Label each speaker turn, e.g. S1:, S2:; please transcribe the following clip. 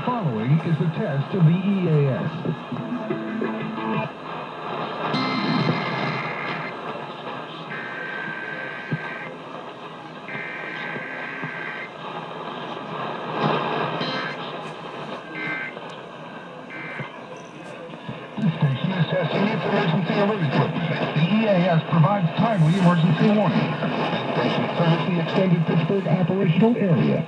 S1: following is a test of the EAS. This station is testing its emergency alert equipment. The EAS provides timely emergency warning. This station serves the extended Pittsburgh operational area.